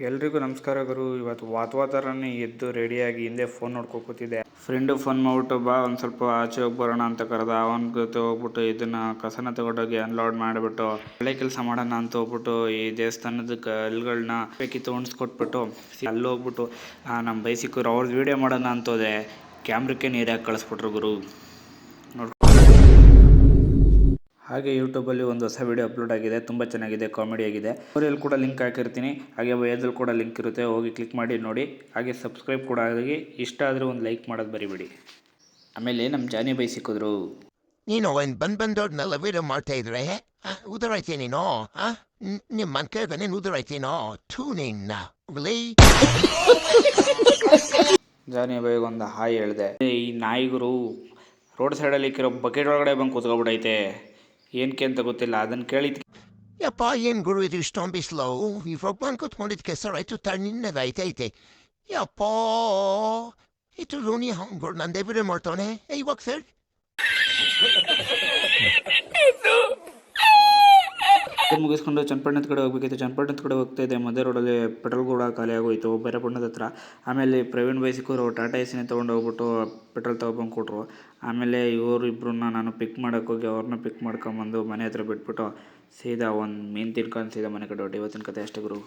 ಎಲ್ರಿಗೂ ನಮಸ್ಕಾರ ಗುರು. ಇವತ್ತು ವಾತಾವರಣನೇ ಎದ್ದು ರೆಡಿಯಾಗಿ ಹಿಂದೆ ಫೋನ್ ನೋಡ್ಕೊ ಕೂತಿದ್ದೆ. ಫ್ರೆಂಡು ಫೋನ್ ಮಾಡ್ಬಿಟ್ಟು ಬಾ ಒಂದು ಸ್ವಲ್ಪ ಆಚೆ ಹೋಗಿ ಬರೋಣ ಅಂತ ಕರೆದ. ಅವನ ಜೊತೆ ಹೋಗ್ಬಿಟ್ಟು ಇದನ್ನು ಕಸನ ತಗೊಂಡೋಗಿ ಅನ್ಲೋಡ್ ಮಾಡಿಬಿಟ್ಟು ಒಳ್ಳೆ ಕೆಲಸ ಮಾಡೋಣ ಅಂತ ಹೋಗ್ಬಿಟ್ಟು ಈ ದೇವಸ್ಥಾನದ ಕಲ್ಲುಗಳನ್ನ ಬೇಕಿತ್ತು ಉಣಿಸ್ಕೊಟ್ಬಿಟ್ಟು ಅಲ್ಲಿ ಹೋಗ್ಬಿಟ್ಟು ನಮ್ಮ ಬೈಸಿಕರು ಅವ್ರದ್ದು ವೀಡಿಯೋ ಮಾಡೋಣ ಅಂತೋದೆ. ಕ್ಯಾಮ್ರಕ್ಕೆ ನೀರು ಹಾಕಿ ಕಳಿಸ್ಬಿಟ್ರು ಗುರು. ಹಾಗೆ ಯೂಟ್ಯೂಬಲ್ಲಿ ಒಂದು ಹೊಸ ವೀಡಿಯೋ ಅಪ್ಲೋಡ್ ಆಗಿದೆ, ತುಂಬ ಚೆನ್ನಾಗಿದೆ, ಕಾಮಿಡಿ ಆಗಿದೆ. ಸ್ಟೋರಿಯಲ್ಲಿ ಕೂಡ ಲಿಂಕ್ ಹಾಕಿರ್ತೀನಿ, ಹಾಗೆ ಬಯೋದಲ್ಲಿ ಕೂಡ ಲಿಂಕ್ ಇರುತ್ತೆ, ಹೋಗಿ ಕ್ಲಿಕ್ ಮಾಡಿ ನೋಡಿ. ಹಾಗೆ ಸಬ್ಸ್ಕ್ರೈಬ್ ಕೂಡ ಆಗಿ, ಇಷ್ಟ ಆದರೆ ಒಂದು ಲೈಕ್ ಮಾಡೋದು ಬರಿಬೇಡಿ. ಆಮೇಲೆ ನಮ್ಮ ಜಾನಿ ಬೈ ಸಿಕ್ಕಿದ್ರು. ನೀನು ಬಂದವ್ರನ್ನೆಲ್ಲ ವೀಡಿಯೋ ಮಾಡ್ತಾ ಇದ್ರೆ ಉದುರೈತಿ ನೀನು. ನಿಮ್ಮ ಮನ್ ಕೇಳ್ದ ನೀನು ಉದುರೈತೀನೋ ಥೂ ನಿನ್ನ ಜಾನಿ ಬೈಗೆ ಒಂದು ಹಾಯ್ ಹೇಳಿದೆ. ಈ ನಾಯಿಗರು ರೋಡ್ ಸೈಡಲ್ಲಿ ಇಕ್ಕಿರೋ ಬಕೆಟ್ ಒಳಗಡೆ ಬಂದು ಕೂತ್ಕೊಬಿಟ್ಟೈತೆ, ಏನಕ್ಕೆ ಅಂತ ಗೊತ್ತಿಲ್ಲ. ಅದನ್ನು ಕೇಳಿ ಯಪ್ಪ ಏನು ಗುರು ಇದು ಇಷ್ಟೊಂದು ಬಿಸಿಲು, ಇವಾಗ ಬಂದು ಕೂತ್ಕೊಂಡಿದ್ದು ಕೆಸರಾಯ್ತು ತಣ್ಣದೈತೈತೆ. ಯಪ್ಪ ಇದು ರೋನಿ ಹಂಗಳು ನಂದೇ ವಿಡಿಯೋ ಮಾಡ್ತಾವನೆ ಇವಾಗ ಸರ್. ಮುಗಿಸ್ಕೊಂಡು ಚನ್ನಪಟ್ಟಣದ ಕಡೆ ಹೋಗ್ಬೇಕಿತ್ತು. ಚನ್ನಪಟ್ಟಣದ ಕಡೆ ಹೋಗ್ತಾ ಇದೆ, ಮಧ್ಯ ರೋಡಲ್ಲಿ ಪೆಟ್ರೋಲ್ ಕೂಡ ಖಾಲಿ ಆಗೋಯ್ತು ಬೈರಪಟ್ಟಣದ ಹತ್ರ. ಆಮೇಲೆ ಪ್ರವೀಣ್ ಬೈ ಸಿಕ್ಕರು, ಟಾಟಾ ಎಸಿನೇ ತೊಗೊಂಡು ಹೋಗ್ಬಿಟ್ಟು ಪೆಟ್ರೋಲ್ ತೊಗೊಬಂದು ಕೊಟ್ಟರು. ಆಮೇಲೆ ಇವರಿಬ್ಬರನ್ನ ನಾನು ಪಿಕ್ ಮಾಡೋಕ್ಕೋಗಿ ಅವ್ರನ್ನ ಪಿಕ್ ಮಾಡ್ಕೊಂಬಂದು ಮನೆ ಹತ್ರ ಬಿಟ್ಬಿಟ್ಟು ಸೀದಾ ಒಂದು ಮೀನು ತಿನ್ಕೊಂಡು ಸೀದಾ ಮನೆ ಕಡೆ ಹೊಟ್ಟು. ಇವತ್ತಿನ ಕತೆ ಅಷ್ಟೇ ಗುರು.